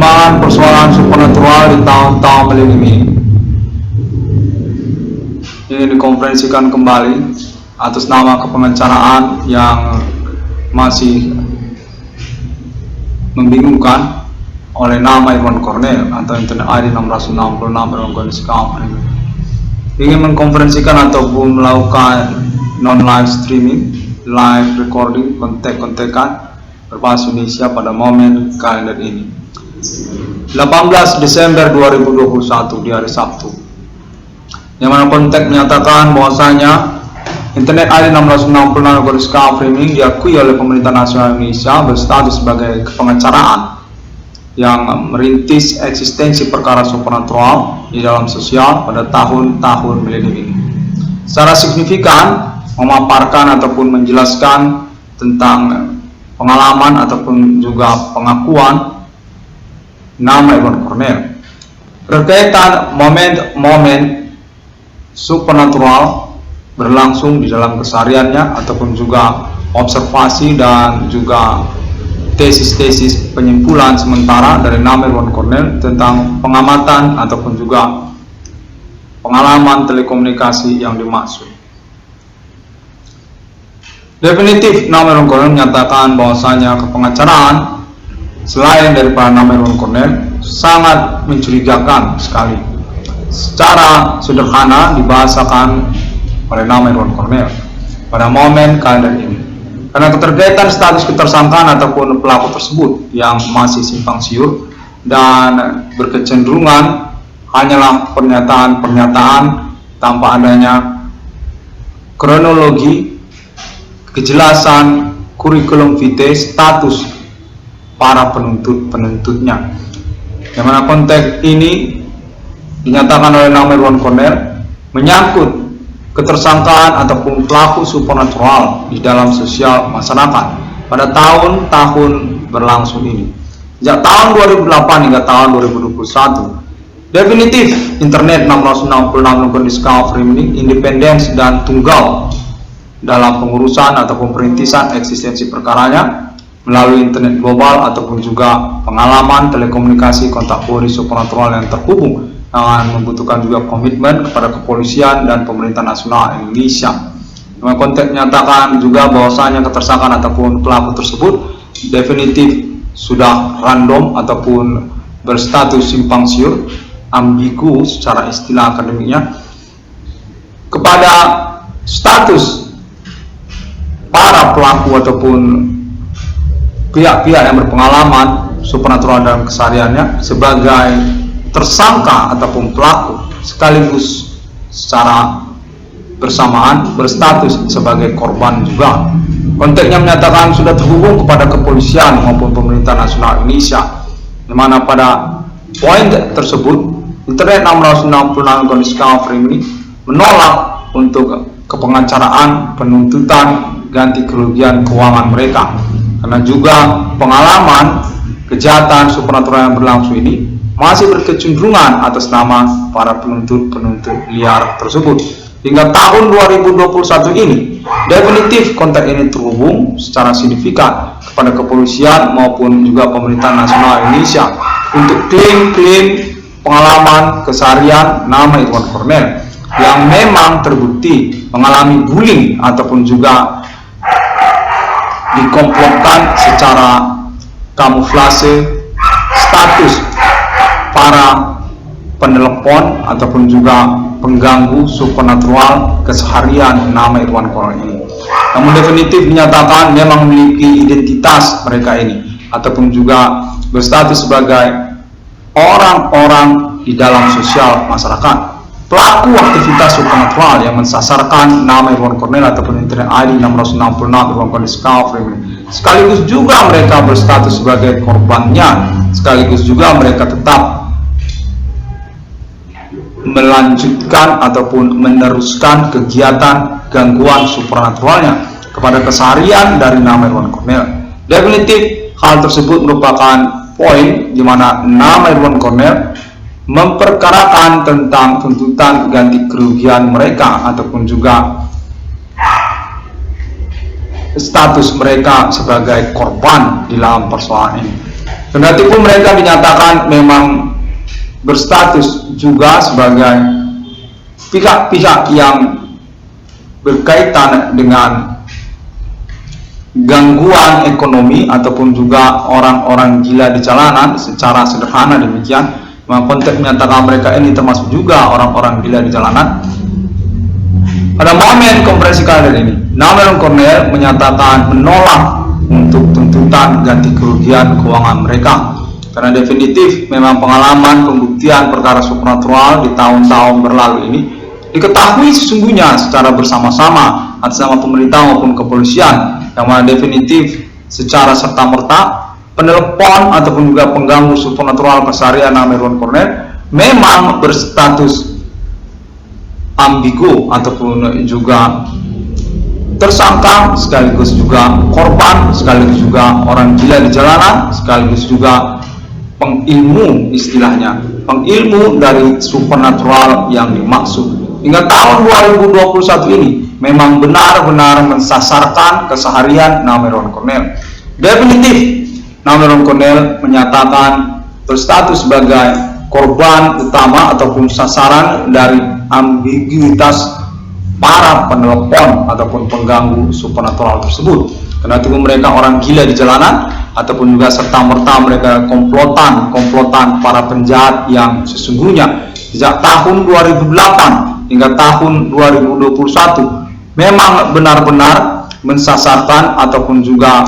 perkembangan persoalan supernatural di tahun-tahun milenium ini dikonferensikan kembali atas nama kepengacaraan yang masih membingungkan oleh nama Irwan Cornell atau Internet ID 666 Irwan Cornell Discovery. Ingin mengkonferensikan ataupun melakukan non-live streaming, live recording, kontek-kontekan berbahasa Indonesia pada momen kalender ini 18 Desember 2021 di hari Sabtu, yang mana kontek menyatakan bahwasanya Internet ID 666 Discovery ini diakui oleh pemerintah nasional Indonesia berstatus sebagai kepengacaraan yang merintis eksistensi perkara supernatural di dalam sosial pada tahun-tahun milenium ini. Secara signifikan memaparkan ataupun menjelaskan tentang pengalaman ataupun juga pengakuan nama Irwan Cornell berkaitan momen-momen supernatural berlangsung di dalam kesehariannya ataupun juga observasi dan juga tesis-tesis penyimpulan sementara dari nama Irwan Cornell tentang pengamatan ataupun juga pengalaman telekomunikasi yang dimaksud. Definitif nama Irwan Cornell menyatakan bahwasanya kepengacaraan selain daripada nama Irwan Cornell sangat mencurigakan sekali. Secara sederhana dibahasakan oleh nama Irwan Cornell pada momen kalender ini karena keterkaitan status ketersangkaan ataupun pelaku tersebut yang masih simpang siur dan berkecenderungan hanyalah pernyataan-pernyataan tanpa adanya kronologi, kejelasan, kurikulum vitae, status para penuntutnya. Yang mana konteks ini dinyatakan oleh nama Irwan Cornell menyangkut ketersangkaan ataupun pelaku supernatural di dalam sosial masyarakat pada tahun-tahun berlangsung ini. Sejak tahun 2008 hingga tahun 2021, definitif Internet 666 Discovery ini independen dan tunggal dalam pengurusan ataupun perintisan eksistensi perkaranya melalui internet global ataupun juga pengalaman telekomunikasi kontak polri supernatural yang terhubung dengan membutuhkan juga komitmen kepada kepolisian dan pemerintah nasional Indonesia. Dengan konteks menyatakan juga bahwasanya ketersangkaan ataupun pelaku tersebut definitif sudah random ataupun berstatus simpang siur, ambigu secara istilah akademiknya, kepada status para pelaku ataupun pihak-pihak yang berpengalaman supernatural dalam kesehariannya sebagai tersangka ataupun pelaku sekaligus secara bersamaan berstatus sebagai korban juga. Konteksnya menyatakan sudah terhubung kepada kepolisian maupun pemerintah nasional Indonesia, di mana pada poin tersebut Internet 666 Discovery ini menolak untuk kepengacaraan penuntutan ganti kerugian keuangan mereka karena juga pengalaman kejahatan supernatural yang berlangsung ini masih berkecenderungan atas nama para penuntut liar tersebut. Hingga tahun 2021 ini, definitif kontak ini terhubung secara signifikan kepada kepolisian maupun juga pemerintah nasional Indonesia untuk klaim-klaim pengalaman keseharian nama Irwan Cornell yang memang terbukti mengalami bullying ataupun juga dikomplotkan secara kamuflase status para penelepon ataupun juga pengganggu supernatural keseharian nama Irwan Cornell ini. Namun definitif dinyatakan memang memiliki identitas mereka ini ataupun juga berstatus sebagai orang-orang di dalam sosial masyarakat, pelaku aktivitas supernatural yang mensasarkan nama Irwan Cornell ataupun Internet ID 666 Irwan Cornell Discovery. Sekaligus juga mereka berstatus sebagai korbannya, sekaligus juga mereka tetap melanjutkan ataupun meneruskan kegiatan gangguan supernaturalnya kepada keseharian dari nama Irwan Cornell. Definitif hal tersebut merupakan poin di mana nama Irwan Cornell memperkarakan tentang tuntutan ganti kerugian mereka ataupun juga status mereka sebagai korban di dalam persoalan ini. Kendati pun mereka dinyatakan memang berstatus juga sebagai pihak-pihak yang berkaitan dengan gangguan ekonomi ataupun juga orang-orang gila di jalanan, secara sederhana demikian. Memang konteks menyatakan mereka ini termasuk juga orang-orang gila di jalanan. Pada momen konferensi kader ini, Namelon Cornell menyatakan menolak untuk tuntutan ganti kerugian keuangan mereka, karena definitif memang pengalaman pembuktian perkara supernatural di tahun-tahun berlalu ini diketahui sesungguhnya secara bersama-sama atas nama pemerintah maupun kepolisian, yang mana definitif secara serta-merta penelepon ataupun juga pengganggu supernatural keseharian Namelon Cornell memang berstatus ambigu ataupun juga tersangka, sekaligus juga korban, sekaligus juga orang gila di jalanan, sekaligus juga pengilmu, istilahnya pengilmu dari supernatural yang dimaksud. Hingga tahun 2021 ini memang benar-benar mensasarkan keseharian Namelon Cornell. Definitif Namelon Cornell menyatakan berstatus sebagai korban utama ataupun sasaran dari ambiguitas para penelepon ataupun pengganggu supernatural tersebut. Karena itu mereka orang gila di jalanan ataupun juga serta-merta mereka komplotan para penjahat yang sesungguhnya sejak tahun 2008 hingga tahun 2021 memang benar-benar mensasarkan ataupun juga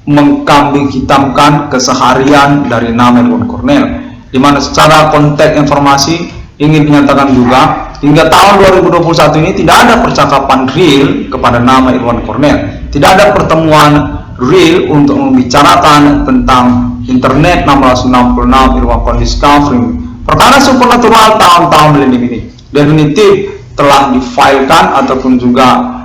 mengkambing hitamkan keseharian dari Namelon Cornell, di mana secara konteks informasi ingin dinyatakan juga hingga tahun 2021 ini tidak ada percakapan real kepada nama Irwan Cornell, tidak ada pertemuan real untuk membicarakan tentang internet 666 Irwan Cornell Discovery. Perkara supernatural tahun-tahun milenium ini definitif telah difilekan ataupun juga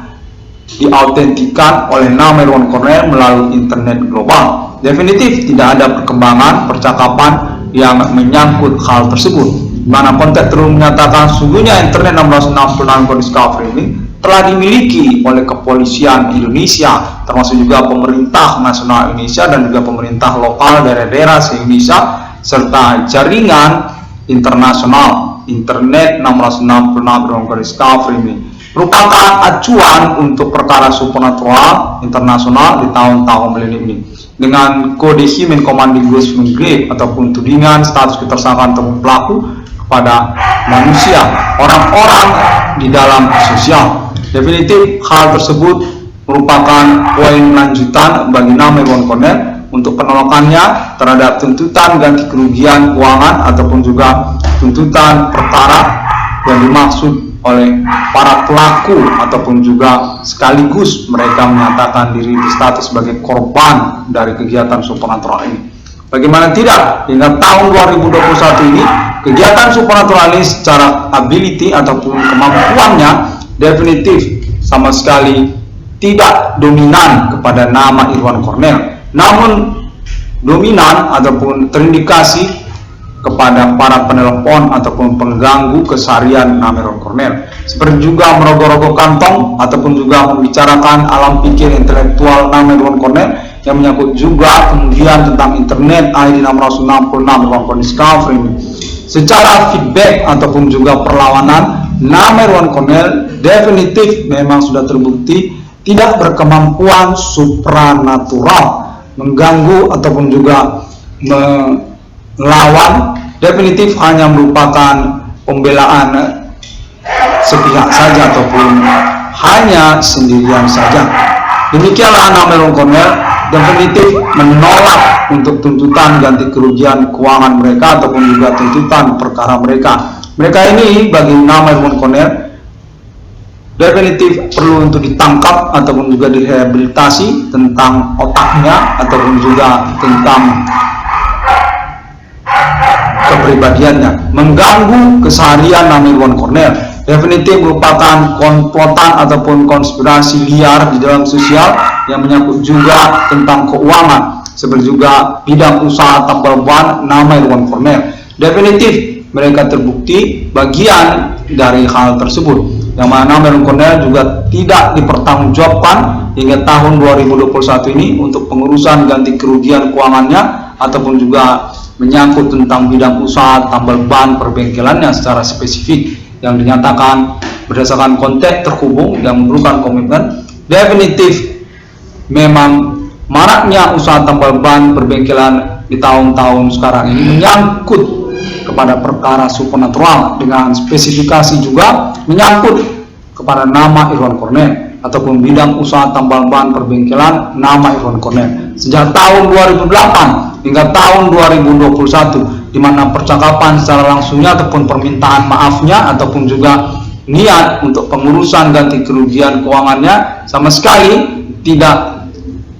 diautentikan oleh nama Irwan Cornell melalui internet global. Definitif tidak ada perkembangan percakapan yang menyangkut hal tersebut, mana konteks terus menyatakan sungguhnya internet 666 Discovery ini telah dimiliki oleh kepolisian Indonesia, termasuk juga pemerintah nasional Indonesia dan juga pemerintah lokal daerah-daerah se-Indonesia, serta jaringan internasional. Internet 666 Discovery ini merupakan acuan untuk perkara supernatural internasional di tahun-tahun milenium ini, dengan kode Human Commanding Ghost Grave ataupun tudingan status ketersangkaan terhadap pelaku pada manusia, orang-orang di dalam sosial. Definitif hal tersebut merupakan poin lanjutan bagi nama Irwan Cornell untuk penolakannya terhadap tuntutan ganti kerugian keuangan ataupun juga tuntutan perkara yang dimaksud oleh para pelaku ataupun juga sekaligus mereka menyatakan diri berstatus sebagai korban dari kegiatan supernatural ini. Bagaimana tidak, hingga tahun 2021 ini kegiatan supernatural ini secara ability ataupun kemampuannya definitif sama sekali tidak dominan kepada nama Irwan Cornell, namun dominan ataupun terindikasi kepada para penelepon ataupun pengganggu keseharian Namelon Cornell, seperti juga merogoh-rogoh kantong ataupun juga membicarakan alam pikir intelektual Namelon Cornell yang menyangkut juga kemudian tentang internet ID 666 Discovery. Secara feedback ataupun juga perlawanan, Namelon Cornell definitif memang sudah terbukti tidak berkemampuan supranatural mengganggu ataupun juga melawan, definitif hanya merupakan pembelaan sepihak saja ataupun hanya sendirian saja. Demikianlah Namelon Cornell definitif menolak untuk tuntutan ganti kerugian keuangan mereka ataupun juga tuntutan perkara mereka. Mereka ini bagi Namelon Cornell definitif perlu untuk ditangkap ataupun juga direhabilitasi tentang otaknya ataupun juga tentang kepribadiannya. Mengganggu keseharian Namelon Cornell definitif merupakan komplotan ataupun konspirasi liar di dalam sosial yang menyangkut juga tentang keuangan, seperti juga bidang usaha tambal ban nama Irwan Cornell. Definitif mereka terbukti bagian dari hal tersebut. yang mana Irwan Cornell juga tidak dipertanggungjawabkan hingga tahun 2021 ini untuk pengurusan ganti kerugian keuangannya ataupun juga menyangkut tentang bidang usaha tambal ban perbengkelannya secara spesifik yang dinyatakan berdasarkan konteks terhubung yang memerlukan komitmen definitif. Memang maraknya usaha tambal ban perbengkelan di tahun-tahun sekarang ini menyangkut kepada perkara supernatural dengan spesifikasi juga menyangkut kepada nama Irwan Cornell ataupun bidang usaha tambal ban perbengkelan nama Irwan Cornell sejak tahun 2008 hingga tahun 2021, di mana percakapan secara langsungnya ataupun permintaan maafnya ataupun juga niat untuk pengurusan ganti kerugian keuangannya sama sekali tidak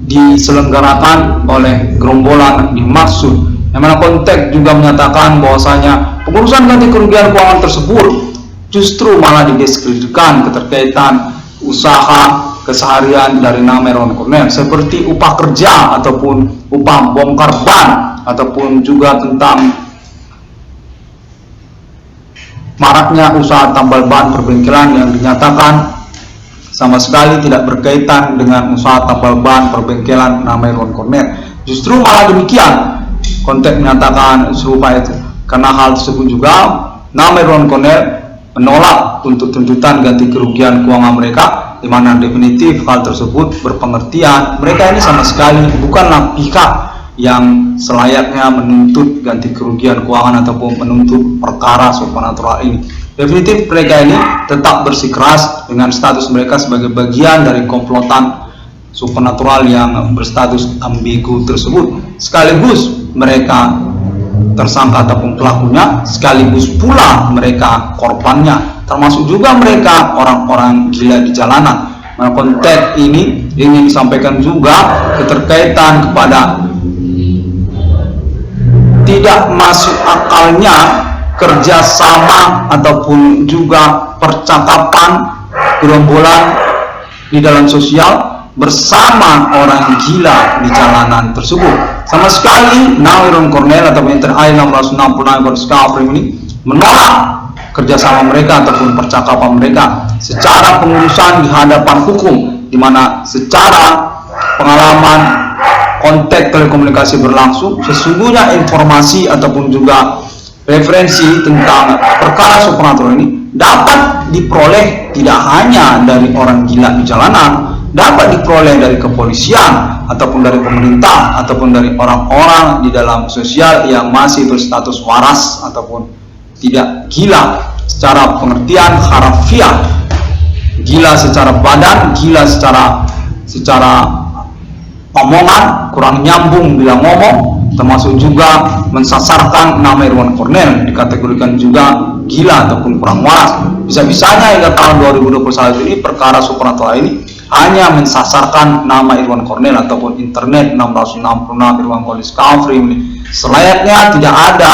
diselenggarakan oleh gerombolan dimaksud, yang mana konteks juga menyatakan bahwasanya pengurusan ganti kerugian keuangan tersebut justru malah didiskreditkan keterkaitan usaha keseharian dari nama Irwan Cornell seperti upah kerja ataupun upah bongkar ban ataupun juga tentang maraknya usaha tambal ban perbengkelan yang dinyatakan sama sekali tidak berkaitan dengan usaha tambal ban perbengkelan nama Irwan Cornell. Justru malah demikian konteks menyatakan serupa itu, karena hal tersebut juga nama Irwan Cornell menolak untuk tuntutan ganti kerugian keuangan mereka, di mana definitif hal tersebut berpengertian mereka ini sama sekali bukanlah pihak yang selayaknya menuntut ganti kerugian keuangan ataupun menuntut perkara supernatural ini. Definitif mereka ini tetap bersikeras dengan status mereka sebagai bagian dari komplotan supernatural yang berstatus ambigu tersebut, sekaligus mereka tersangka ataupun pelakunya, sekaligus pula mereka korbannya, termasuk juga mereka orang-orang gila di jalanan. Nah, konteks ini ingin disampaikan juga keterkaitan kepada tidak masuk akalnya kerjasama ataupun juga percakapan gerombolan di dalam sosial bersama orang gila di jalanan tersebut. Sama sekali nama Irwan Cornell atau Enter I-666 ini menolak kerjasama mereka ataupun percakapan mereka secara pengurusan di hadapan hukum, di mana secara pengalaman konteks telekomunikasi berlangsung, sesungguhnya informasi ataupun juga referensi tentang perkara supernatural ini dapat diperoleh tidak hanya dari orang gila di jalanan, dapat diperoleh dari kepolisian ataupun dari pemerintah ataupun dari orang-orang di dalam sosial yang masih berstatus waras ataupun tidak gila secara pengertian harafiah, gila secara badan, gila secara omongan, kurang nyambung bila ngomong, termasuk juga mensasarkan nama Irwan Cornell, dikategorikan juga gila ataupun kurang waras. Bisa-bisanya hingga tahun 2021 ini perkara supernatural ini hanya mensasarkan nama Irwan Cornell ataupun internet 666 Irwan Cornell Discovery ini. Selayaknya tidak ada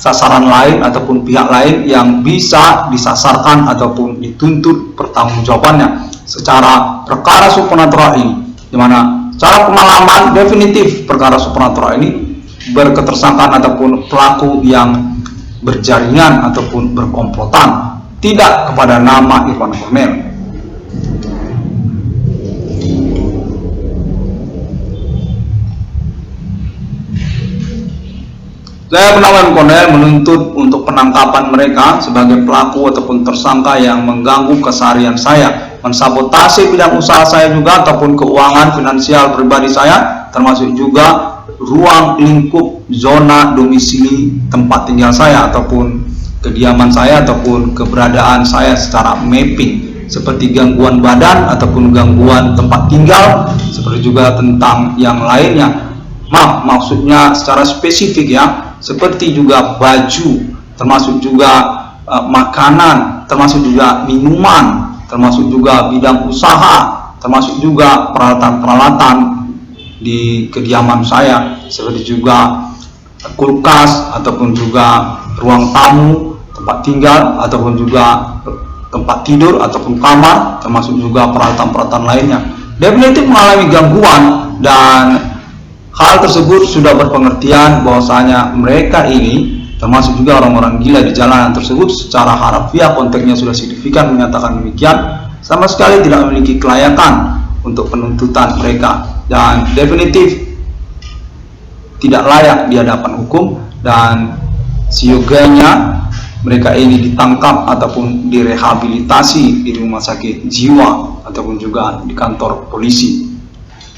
sasaran lain ataupun pihak lain yang bisa disasarkan ataupun dituntut pertanggungjawabannya secara perkara supernatural ini, di mana secara pengalaman definitif perkara supernatural ini berketersangkaan ataupun pelaku yang berjaringan ataupun berkomplotan tidak kepada nama Irwan Cornell. Saya bernama Irwan Cornell menuntut untuk penangkapan mereka sebagai pelaku ataupun tersangka yang mengganggu keseharian saya, mensabotase bidang usaha saya juga ataupun keuangan finansial pribadi saya, termasuk juga ruang lingkup zona domisili tempat tinggal saya ataupun kediaman saya ataupun keberadaan saya secara mapping, seperti gangguan badan ataupun gangguan tempat tinggal, seperti juga tentang yang lainnya. Maksudnya secara spesifik ya, seperti juga baju, termasuk juga makanan, termasuk juga minuman, termasuk juga bidang usaha, termasuk juga peralatan-peralatan di kediaman saya, seperti juga kulkas ataupun juga ruang tamu, tempat tinggal ataupun juga tempat tidur ataupun kamar, termasuk juga peralatan-peralatan lainnya. Definitif mengalami gangguan, dan hal tersebut sudah berpengertian bahwasanya mereka ini termasuk juga orang-orang gila di jalanan tersebut secara harfiah konteksnya sudah signifikan menyatakan demikian, sama sekali tidak memiliki kelayakan untuk penuntutan mereka dan definitif tidak layak di hadapan hukum, dan seyogianya mereka ini ditangkap ataupun direhabilitasi di rumah sakit jiwa ataupun juga di kantor polisi.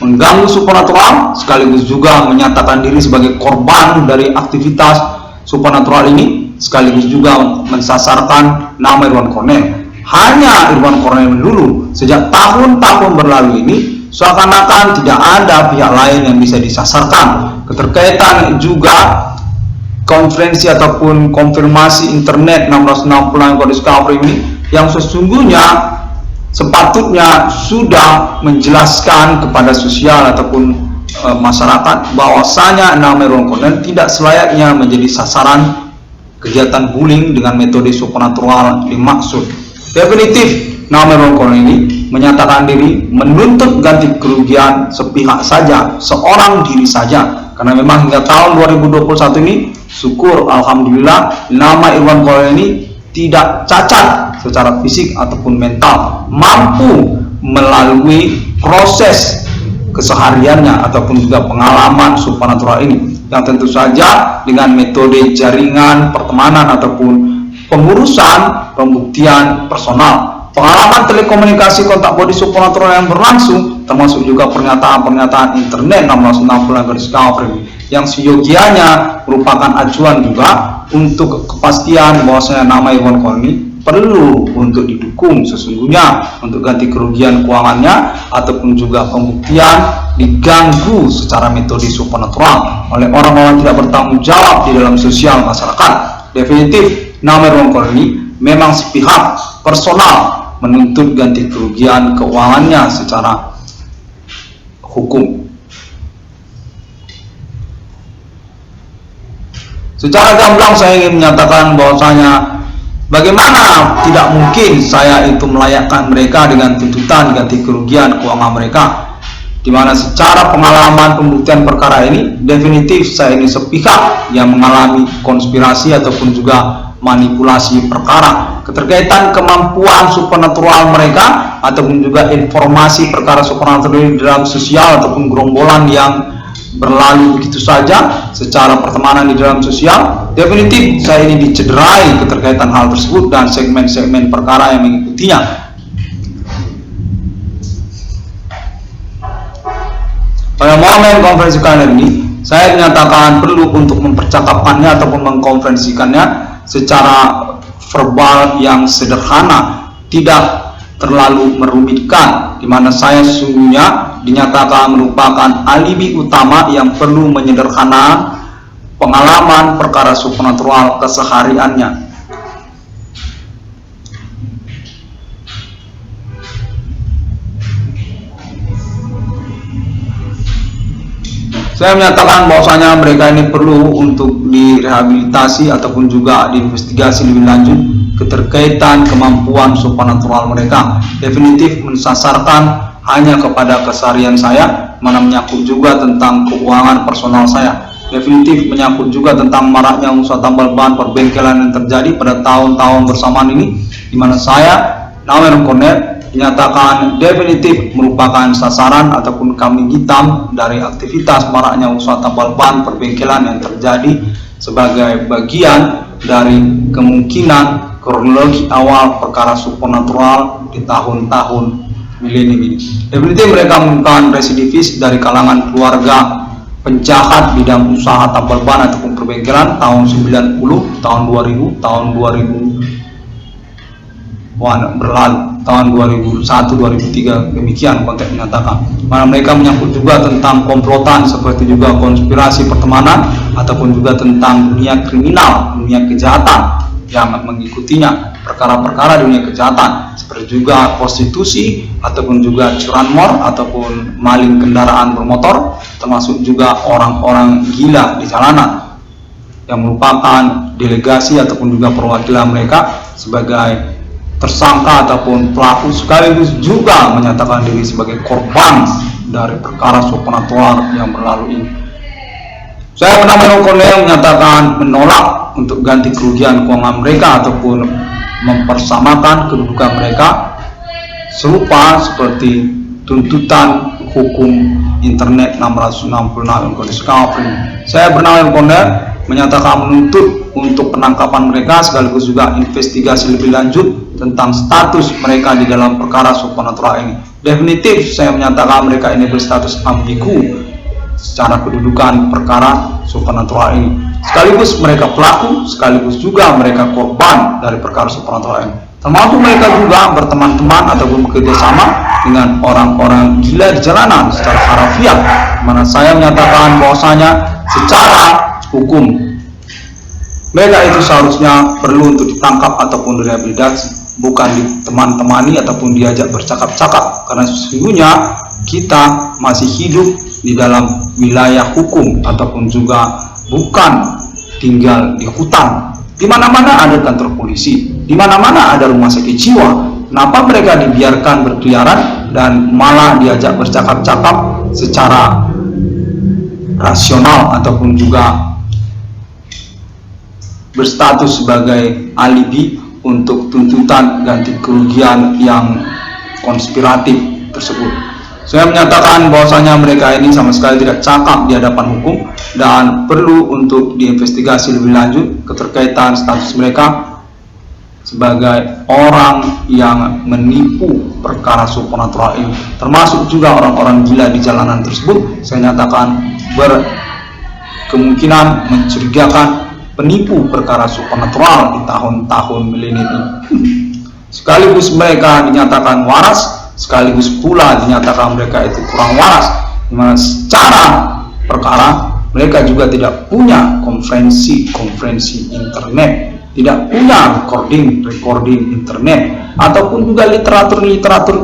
Mengganggu supernatural sekaligus juga menyatakan diri sebagai korban dari aktivitas supernatural ini, sekaligus juga mensasarkan nama Irwan Cornell. Hanya Irwan Cornell melulu sejak tahun-tahun berlalu ini seakan-akan tidak ada pihak lain yang bisa disasarkan. Keterkaitan juga konferensi ataupun konfirmasi internet 660 kode discovery ini yang sesungguhnya sepatutnya sudah menjelaskan kepada sosial ataupun masyarakat bahwasanya nama Irwan Cornell tidak selayaknya menjadi sasaran kegiatan bullying dengan metode supernatural dimaksud. Definitif nama Irwan Cornell ini menyatakan diri menuntut ganti kerugian sepihak saja, seorang diri saja, karena memang hingga tahun 2021 ini syukur alhamdulillah nama Irwan Cornell ini tidak cacat secara fisik ataupun mental, mampu melalui proses kesehariannya ataupun juga pengalaman supernatural ini yang tentu saja dengan metode jaringan pertemanan ataupun pengurusan pembuktian personal, pengalaman telekomunikasi kontak body supernatural yang berlangsung, termasuk juga pernyataan-pernyataan internet 660 discovery yang seyogianya merupakan acuan juga untuk kepastian bahwasanya nama Irwan Cornell perlu untuk didukung sesungguhnya untuk ganti kerugian keuangannya ataupun juga pembuktian diganggu secara metode supernatural oleh orang-orang tidak bertanggung jawab di dalam sosial masyarakat. Definitif nama Irwan Cornell memang sepihak personal menuntut ganti kerugian keuangannya secara hukum. Secara gamblang saya ingin menyatakan bahwasanya bagaimana tidak mungkin saya itu melayakkan mereka dengan tuntutan ganti kerugian keuangan mereka, di mana secara pengalaman pembuktian perkara ini definitif saya ini sepihak yang mengalami konspirasi ataupun juga manipulasi perkara. Keterkaitan kemampuan supernatural mereka ataupun juga informasi perkara supernatural di dalam sosial ataupun gerombolan yang berlalu begitu saja secara pertemanan di dalam sosial, definitif saya ini dicederai keterkaitan hal tersebut dan segmen-segmen perkara yang mengikutinya. Pada momen konferensi kali ini saya menyatakan perlu untuk mempercakapkannya ataupun mengkonferensikannya secara verbal yang sederhana, tidak terlalu merumitkan, di mana saya sesungguhnya dinyatakan merupakan alibi utama yang perlu menyederhanakan pengalaman perkara supernatural kesehariannya. Saya menyatakan bahwasanya mereka ini perlu untuk direhabilitasi ataupun juga diinvestigasi lebih lanjut keterkaitan kemampuan supernatural mereka. Definitif mensasarkan hanya kepada keseharian saya, mana menyangkut juga tentang keuangan personal saya. Definitif menyangkut juga tentang maraknya usaha tambal ban perbengkelan yang terjadi pada tahun-tahun bersamaan ini, di mana saya, nama Irwan Cornell, dinyatakan definitif merupakan sasaran ataupun kambing hitam dari aktivitas maraknya usaha tambal ban perbengkelan yang terjadi sebagai bagian dari kemungkinan kronologi awal perkara supernatural di tahun-tahun milenium ini. Definitif mereka merupakan residivis dari kalangan keluarga penjahat bidang usaha tambal ban ataupun perbengkelan tahun 90, tahun 2000, tahun 2000 berlalu, tahun 2001, 2003, demikian konteks menyatakan. Mana mereka menyangkut juga tentang komplotan seperti juga konspirasi pertemanan ataupun juga tentang dunia kriminal, dunia kejahatan yang mengikutinya, perkara-perkara dunia kejahatan seperti juga prostitusi ataupun juga curanmor ataupun maling kendaraan bermotor, termasuk juga orang-orang gila di jalanan yang merupakan delegasi ataupun juga perwakilan mereka sebagai tersangka ataupun pelaku, sekaligus juga menyatakan diri sebagai korban dari perkara supernatural yang berlalu ini. Saya Penampilan Kornel menyatakan menolak untuk ganti kerugian keuangan mereka ataupun mempersamakan kedudukan mereka serupa seperti tuntutan hukum internet 666 Kode Skafring. Saya Penampilan Kornel menyatakan menuntut untuk penangkapan mereka sekaligus juga investigasi lebih lanjut tentang status mereka di dalam perkara supernatural ini. Definitif saya menyatakan mereka ini berstatus ambigu secara kedudukan perkara supernatural ini. Sekaligus mereka pelaku, sekaligus juga mereka korban dari perkara supernatural ini. Termasuk mereka juga berteman-teman ataupun bekerjasama dengan orang-orang gila di jalanan secara harafiah, mana saya menyatakan bahwasanya secara hukum mereka itu seharusnya perlu untuk ditangkap ataupun direhabilitasi, bukan diteman-temani ataupun diajak bercakap-cakap, karena sesungguhnya kita masih hidup di dalam wilayah hukum ataupun juga bukan tinggal di hutan. Di mana-mana ada kantor polisi, di mana-mana ada rumah sakit jiwa. Kenapa mereka dibiarkan berkeliaran dan malah diajak bercakap-cakap secara rasional ataupun juga berstatus sebagai alibi untuk tuntutan ganti kerugian yang konspiratif tersebut? Saya menyatakan bahwasanya mereka ini sama sekali tidak cakap di hadapan hukum dan perlu untuk diinvestigasi lebih lanjut keterkaitan status mereka sebagai orang yang menipu perkara supernatural ini, termasuk juga orang-orang gila di jalanan tersebut. Saya nyatakan berkemungkinan mencurigakan penipu perkara supernatural di tahun-tahun milenium ini. Sekaligus mereka dinyatakan waras, sekaligus pula dinyatakan mereka itu kurang waras, dimana secara perkara mereka juga tidak punya konferensi internet, tidak punya recording internet, ataupun juga literatur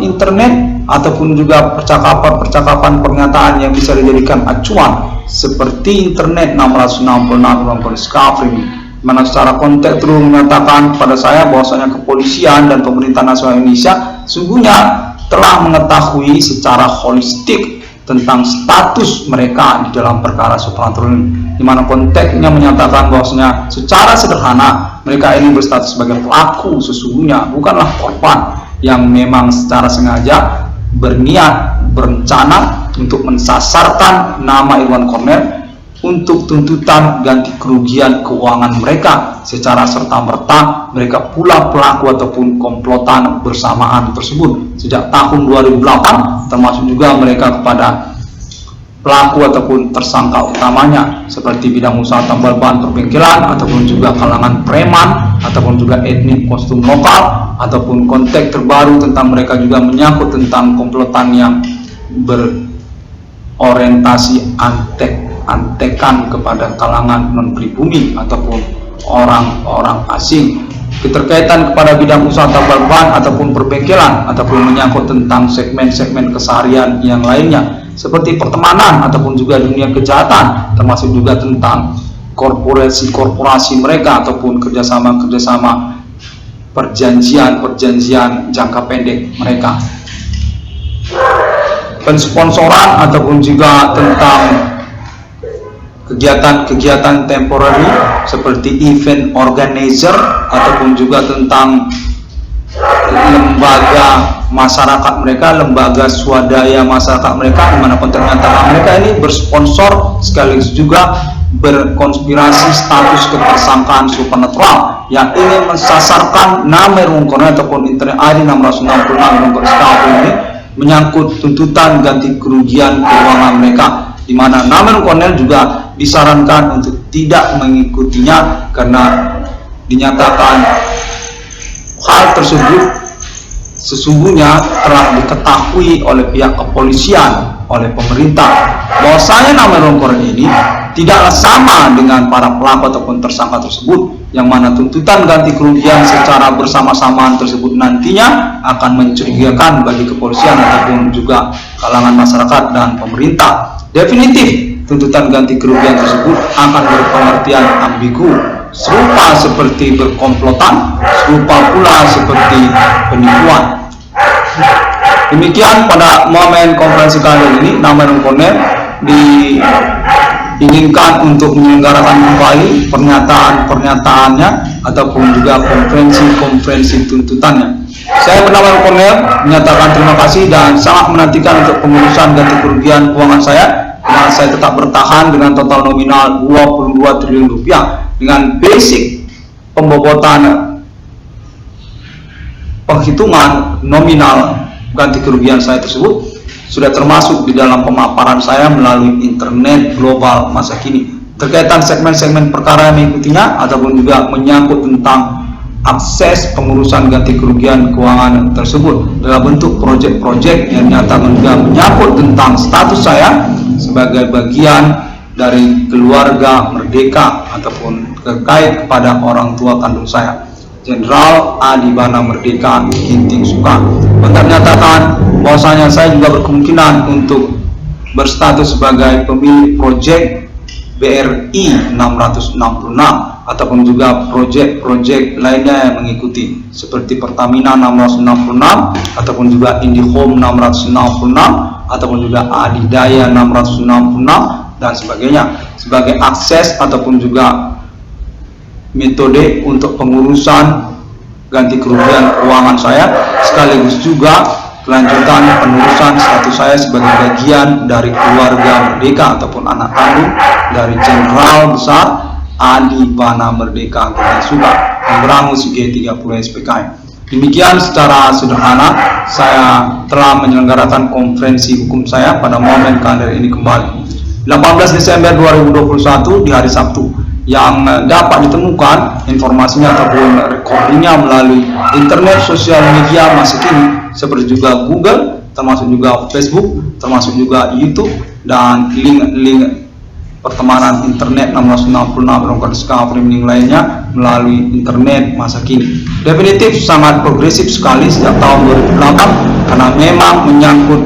internet, ataupun juga percakapan pernyataan yang bisa dijadikan acuan seperti internet 666 Kode Skafring, mana secara konteks terus menyatakan kepada saya bahwasanya kepolisian dan pemerintah nasional Indonesia sungguhnya telah mengetahui secara holistik tentang status mereka di dalam perkara supernatural ini, di mana konteksnya menyatakan bahwasanya secara sederhana mereka ini berstatus sebagai pelaku sesungguhnya, bukanlah korban yang memang secara sengaja berniat berencana untuk mensasarkan nama Irwan Kornel untuk tuntutan ganti kerugian keuangan mereka secara serta-merta. Mereka pula pelaku ataupun komplotan bersamaan tersebut sejak tahun 2008, termasuk juga mereka kepada pelaku ataupun tersangka utamanya seperti bidang usaha tambal ban perbengkelan, ataupun juga kalangan preman, ataupun juga etnik kostum lokal, ataupun konteks terbaru tentang mereka juga menyangkut tentang komplotan yang berorientasi antekan kepada kalangan non-pribumi ataupun orang-orang asing, keterkaitan kepada bidang usaha tambal ban ataupun perbengkelan, ataupun menyangkut tentang segmen-segmen keseharian yang lainnya seperti pertemanan ataupun juga dunia kejahatan, termasuk juga tentang korporasi mereka ataupun kerjasama perjanjian jangka pendek mereka, pensponsoran ataupun juga tentang kegiatan temporary seperti event organizer, ataupun juga tentang lembaga masyarakat mereka, lembaga swadaya masyarakat mereka, dimanapun ternyata mereka ini bersponsor sekaligus juga berkonspirasi status ketersangkaan supernatural yang ingin mensasarkan nama Irwan Kornel ataupun internet ID 666 Kode Skafring ini menyangkut tuntutan ganti kerugian keuangan mereka, di mana nama Irwan Kornel juga disarankan untuk tidak mengikutinya karena dinyatakan hal tersebut sesungguhnya telah diketahui oleh pihak kepolisian, oleh pemerintah, bahwasanya nama Irwan Kornel ini tidaklah sama dengan para pelaku ataupun tersangka tersebut, yang mana tuntutan ganti kerugian secara bersama-samaan tersebut nantinya akan mencurigakan bagi kepolisian ataupun juga kalangan masyarakat dan pemerintah. Definitif tuntutan ganti kerugian tersebut akan berpengertian ambigu, serupa seperti berkomplotan, serupa pula seperti penipuan. Demikian pada momen konferensi kali ini, nama Irwan Kornel inginkan untuk menyelenggarakan kembali pernyataan-pernyataannya ataupun juga konferensi tuntutannya. Saya Penawan Kornel menyatakan terima kasih dan sangat menantikan untuk pengurusan ganti kerugian keuangan saya, dan saya tetap bertahan dengan total nominal 22 triliun rupiah dengan basic pembobotan penghitungan nominal ganti kerugian saya tersebut sudah termasuk di dalam pemaparan saya melalui internet global masa kini. Terkaitan segmen-segmen perkara yang mengikutinya ataupun juga menyangkut tentang akses pengurusan ganti kerugian keuangan tersebut dalam bentuk proyek-proyek yang nyatakan juga menyangkut tentang status saya sebagai bagian dari keluarga merdeka ataupun terkait kepada orang tua kandung saya, Jenderal Adibana Merdeka Ginting Soekarno. Menyatakan bahwasanya saya juga berkemungkinan untuk berstatus sebagai pemilik proyek BRI 666 ataupun juga proyek-proyek lainnya yang mengikuti seperti Pertamina 666 ataupun juga IndiHome 666 ataupun juga Adidaya 666 dan sebagainya sebagai akses ataupun juga metode untuk pengurusan ganti kerugian keuangan saya, sekaligus juga kelanjutan penerusan status saya sebagai bagian dari keluarga merdeka ataupun anak kandung dari Jenderal Besar Adibana Merdeka Ginting Soekarno Pemberangus G30 SPKM. Demikian secara sederhana saya telah menyelenggarakan konferensi hukum saya pada momen kalender ini kembali 18 Desember 2021 di hari Sabtu, yang dapat ditemukan informasinya ataupun recordingnya melalui internet sosial media masa kini seperti juga Google, termasuk juga Facebook, termasuk juga YouTube, dan link-link pertemanan internet 666 streaming lainnya melalui internet masa kini. Definitif sangat progresif sekali sejak tahun 2008 karena memang menyangkut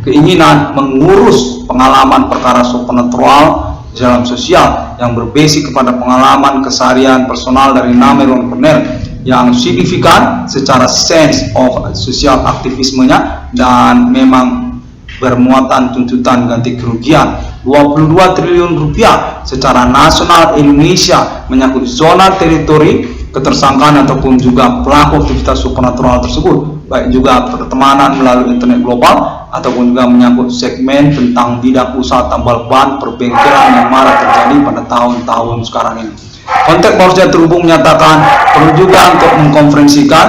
keinginan mengurus pengalaman perkara supernatural dalam sosial yang berbasis kepada pengalaman keseharian personal dari nama Irwan Kornel yang signifikan secara sense of sosial aktivismenya dan memang bermuatan tuntutan ganti kerugian 22 triliun rupiah secara nasional Indonesia menyangkut zona teritori ketersangkaan ataupun juga pelaku aktivitas supernatural tersebut, baik juga pertemanan melalui internet global ataupun juga menyangkut segmen tentang bidang usaha tambal ban perbengkelan yang marak terjadi pada tahun-tahun sekarang ini. Konteks baru saja terhubung menyatakan perlu juga untuk mengkonferensikan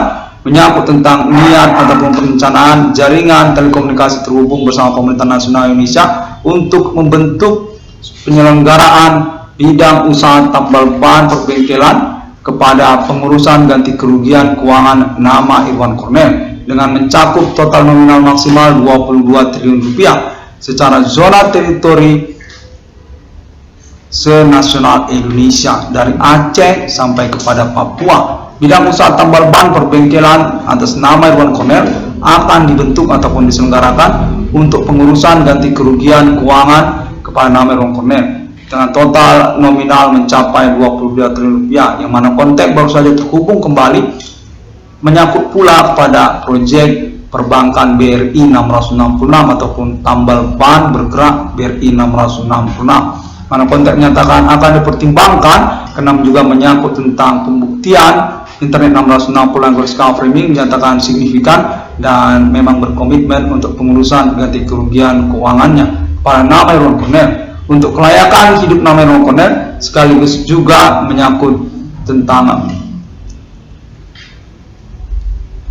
menyangkut tentang niat ataupun perencanaan jaringan telekomunikasi terhubung bersama pemerintah nasional Indonesia untuk membentuk penyelenggaraan bidang usaha tambal ban perbengkelan kepada pengurusan ganti kerugian keuangan nama Irwan Kornel dengan mencakup total nominal maksimal 22 triliun rupiah secara zona teritori senasional Indonesia dari Aceh sampai kepada Papua. Bidang usaha tambal ban perbengkelan atas nama Irwan Kornel akan dibentuk ataupun diselenggarakan untuk pengurusan ganti kerugian keuangan kepada nama Irwan Kornel dengan total nominal mencapai 22 triliun rupiah, yang mana konteks baru saja terhubung kembali menyangkut pula pada proyek perbankan BRI 666 ataupun tambal ban bergerak BRI 666, mana konteks menyatakan akan dipertimbangkan karena juga menyangkut tentang pembuktian internet 660 framing menyatakan signifikan dan memang berkomitmen untuk pengurusan ganti kerugian keuangannya pada nama Irwan Kornel untuk kelayakan hidup nama Irwan Kornel, sekaligus juga menyangkut tentang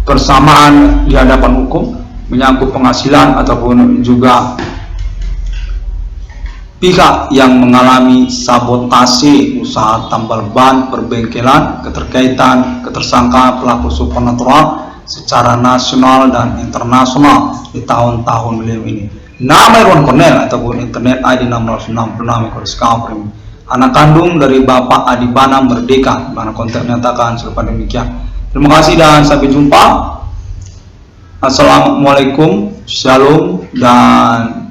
persamaan di hadapan hukum, menyangkut penghasilan ataupun juga pihak yang mengalami sabotase usaha tambal ban perbengkelan keterkaitan ketersangkaan pelaku supernatural secara nasional dan internasional di tahun-tahun beliau ini. Nama Irwan Kornel ataupun internet ID 666 anak kandung dari Bapak Adibana Merdeka, mana konteks menyatakan serupa demikian. Terima kasih dan sampai jumpa. Assalamualaikum, shalom, dan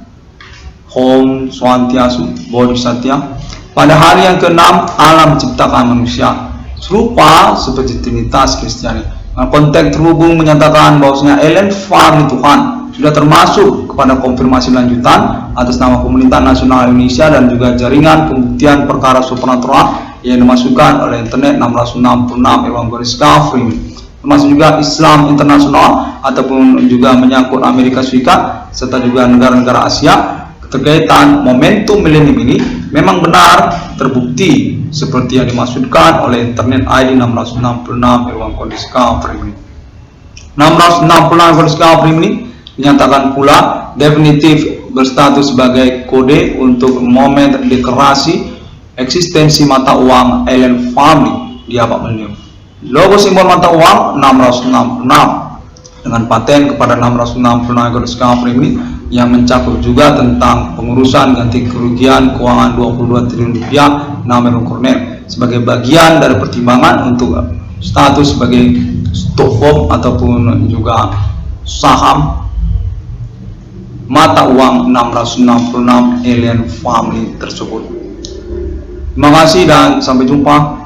Om Swastiastu, Bodhisattva. Pada hari yang ke-6 alam ciptakan manusia serupa seperti Trinitas Kristiani. Konteks terhubung menyatakan bahwasanya Ellen Farm Tuhan sudah termasuk kepada konfirmasi lanjutan atas nama Pemerintahan Nasional Indonesia dan juga jaringan pembuktian perkara supranatural yang dimasukkan oleh Internet 666/Garis-Miring, termasuk juga Islam internasional ataupun juga menyangkut Amerika Serikat serta juga negara-negara Asia. Keterkaitan momentum milenium ini memang benar terbukti seperti yang dimaksudkan oleh Internet ID 666/Garis-Miring. 666/Garis-Miring ini dinyatakan pula definitif berstatus sebagai kode untuk momen deklarasi eksistensi mata uang Alien Family di abad milenium. Logo simbol mata uang 666 dengan paten kepada 666/Garis-Miring ini yang mencakup juga tentang pengurusan ganti kerugian keuangan 22 triliun rupiah Namelung Cornell sebagai bagian dari pertimbangan untuk status sebagai stock ataupun juga saham mata uang 666 Alien Family tersebut. Terima kasih dan sampai jumpa.